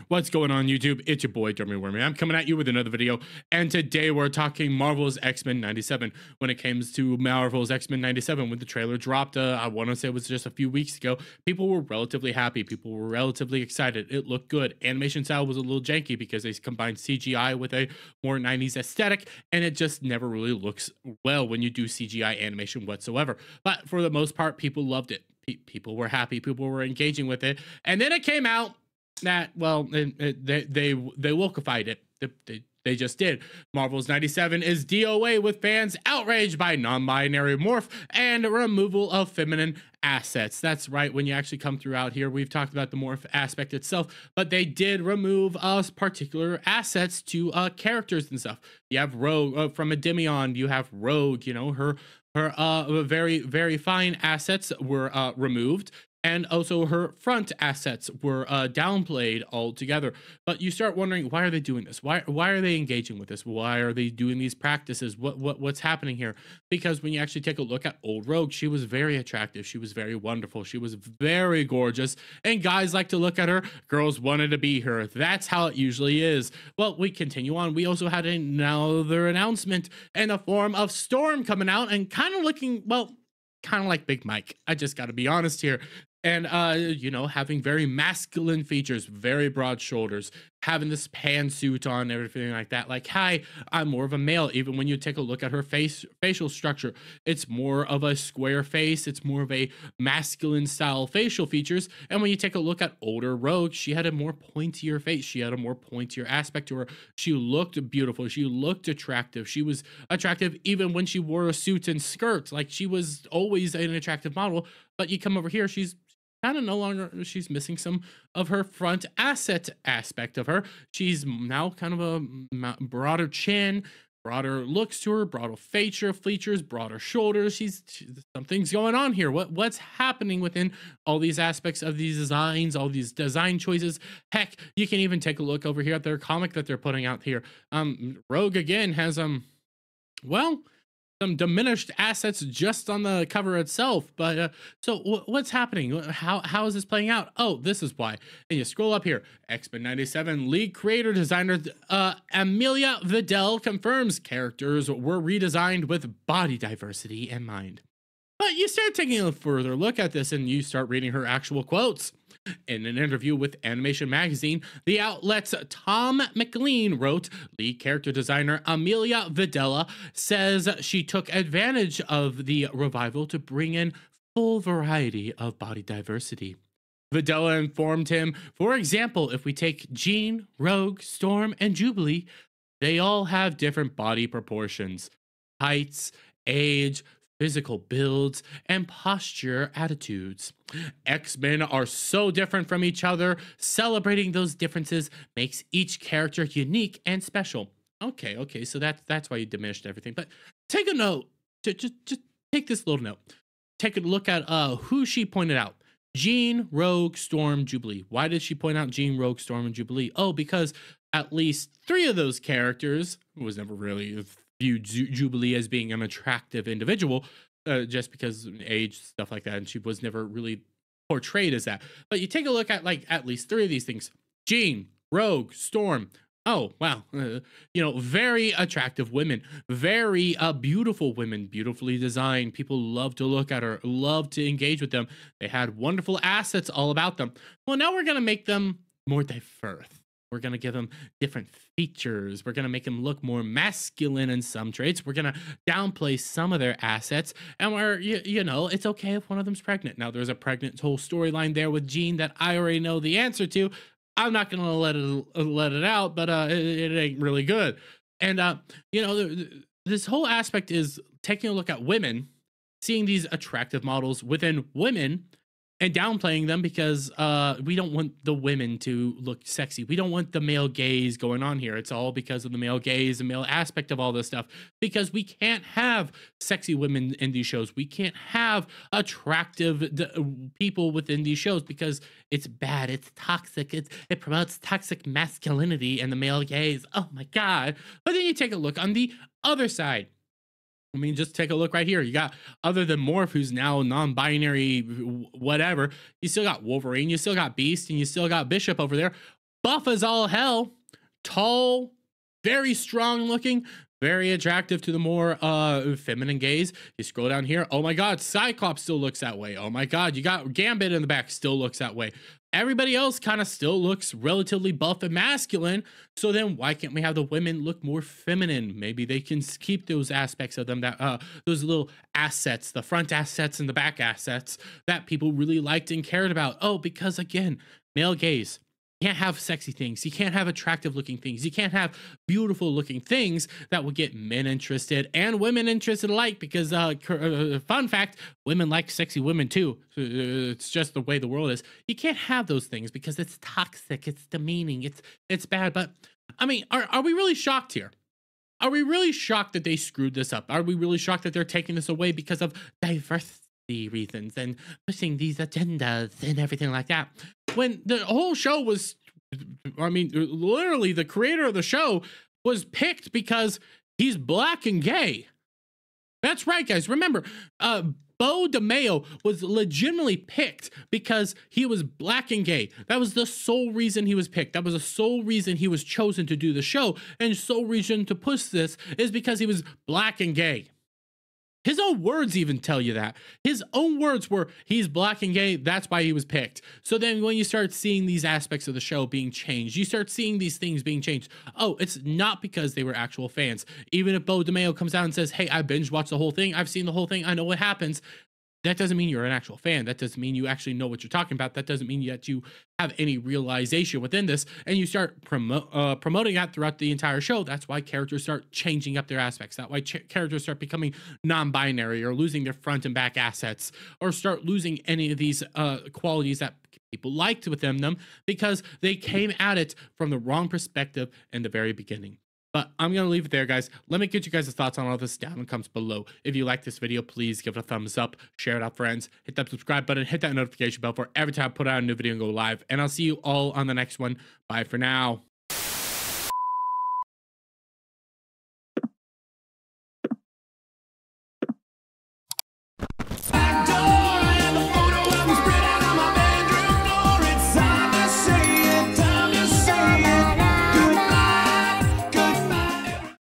What's going on YouTube? It's your boy Jeremy Wormy. I'm coming at you with another video, and today we're talking Marvel's X-Men 97. When it comes to Marvel's X-Men 97, when the trailer dropped, I want to say it was just a few weeks ago, people were relatively happy. People were relatively excited. It looked good. Animation style was a little janky because they combined CGI with a more 90s aesthetic, and it just never really looks well when you do CGI animation whatsoever. But for the most part, people loved it. People were happy. People were engaging with it, and then it came out that, well, they wokeified it. They just did. Marvel's 97 is DOA with fans outraged by non-binary morph and removal of feminine assets. That's right. When you actually come throughout here, we've talked about the morph aspect itself, but they did remove particular assets to characters and stuff. You have Rogue from Endymion. You have Rogue. You know, her very, very fine assets were removed. And also her front assets were downplayed altogether. But you start wondering, why are they doing this? Why are they engaging with this? Why are they doing these practices? What's happening here? Because when you actually take a look at old Rogue, she was very attractive. She was very wonderful. She was very gorgeous. And guys like to look at her. Girls wanted to be her. That's how it usually is. Well, we continue on. We also had another announcement in the form of Storm coming out and kind of looking, well, kind of like Big Mike. I just got to be honest here. And, you know, having very masculine features, very broad shoulders, having this pantsuit on, everything like that. Like, hi, I'm more of a male. Even when you take a look at her facial structure, it's more of a square face. It's more of a masculine style facial features. And when you take a look at older Rogue, she had a more pointier face. She had a more pointier aspect to her. She looked beautiful. She looked attractive. She was attractive even when she wore a suit and skirt. Like, she was always an attractive model. But you come over here, she's kind of no longer, she's missing some of her front asset aspect of her. She's now kind of a broader chin, broader looks to her, broader features, broader shoulders. Something's going on here. What's happening within all these aspects of these designs, all these design choices? Heck, you can even take a look over here at their comic that they're putting out here. Rogue again has well, some diminished assets just on the cover itself. But so what's happening? How is this playing out? Oh, this is why. And you scroll up here. X-Men 97 lead creator designer Amelia Vidal confirms characters were redesigned with body diversity in mind. But you start taking a further look at this and you start reading her actual quotes. In an interview with Animation Magazine, the outlet's Tom McLean wrote, lead character designer Amelia Videla says she took advantage of the revival to bring in full variety of body diversity. Videla informed him, for example, if we take Jean, Rogue, Storm, and Jubilee, they all have different body proportions, heights, age, physical builds, and posture attitudes. X-Men are so different from each other. Celebrating those differences makes each character unique and special. Okay, so that's why you diminished everything. But take a note. Just take this little note. Take a look at who she pointed out. Jean, Rogue, Storm, Jubilee. Why did she point out Jean, Rogue, Storm, and Jubilee? Oh, because at least 3 of those characters was never really viewed Jubilee as being an attractive individual, just because age, stuff like that, and she was never really portrayed as that. But you take a look at like at least 3 of these things: Jean, Rogue, Storm. Oh wow, you know, very attractive women, very beautiful women, beautifully designed. People love to look at her, love to engage with them. They had wonderful assets all about them. Well, now we're gonna make them more diverse. We're going to give them different features. We're going to make them look more masculine in some traits. We're going to downplay some of their assets. And we're, you know, it's okay if one of them's pregnant. Now, there's a pregnant whole storyline there with Jean that I already know the answer to. I'm not going to let it out, but it ain't really good. And, you know, this whole aspect is taking a look at women, seeing these attractive models within women, and downplaying them because we don't want the women to look sexy. We don't want the male gaze going on here. It's all because of the male gaze, the male aspect of all this stuff. Because we can't have sexy women in these shows. We can't have attractive people within these shows because it's bad. It's toxic. It promotes toxic masculinity and the male gaze. Oh my God. But then you take a look on the other side. I mean, just take a look right here. You got, other than Morph, who's now non-binary, whatever, you still got Wolverine, you still got Beast, and you still got Bishop over there. buff as all hell, tall, very strong looking, very attractive to the more feminine gaze. You scroll down here, oh my god, Cyclops still looks that way. Oh my god, you got Gambit in the back, still looks that way. Everybody else kind of still looks relatively buff and masculine. So then why can't we have the women look more feminine? Maybe they can keep those aspects of them, that those little assets, the front assets and the back assets that people really liked and cared about. Oh, because again, male gaze. You can't have sexy things. You can't have attractive looking things. You can't have beautiful looking things that will get men interested and women interested alike, because fun fact, women like sexy women too. It's just the way the world is. You can't have those things because it's toxic, it's demeaning, it's bad. But I mean, are we really shocked here? Are we really shocked that they screwed this up? Are we really shocked that they're taking this away because of diversity reasons and pushing these agendas and everything like that? When the whole show was, I mean, literally the creator of the show was picked because he's black and gay. That's right, guys. Remember, Bo DeMayo was legitimately picked because he was black and gay. That was the sole reason he was picked. That was the sole reason he was chosen to do the show. And sole reason to push this is because he was black and gay. His own words even tell you that. His own words were, he's black and gay, that's why he was picked. So then when you start seeing these aspects of the show being changed, you start seeing these things being changed. Oh, it's not because they were actual fans. Even if Bo DeMayo comes out and says, hey, I binge watched the whole thing, I've seen the whole thing, I know what happens. That doesn't mean you're an actual fan. That doesn't mean you actually know what you're talking about. That doesn't mean that you have any realization within this, and you start promoting that throughout the entire show. That's why characters start changing up their aspects. That's why characters start becoming non-binary or losing their front and back assets, or start losing any of these qualities that people liked within them because they came at it from the wrong perspective in the very beginning. But I'm going to leave it there, guys. Let me get you guys' thoughts on all this down in the comments below. If you like this video, please give it a thumbs up, share it out, friends, hit that subscribe button, hit that notification bell for every time I put out a new video and go live. And I'll see you all on the next one. Bye for now.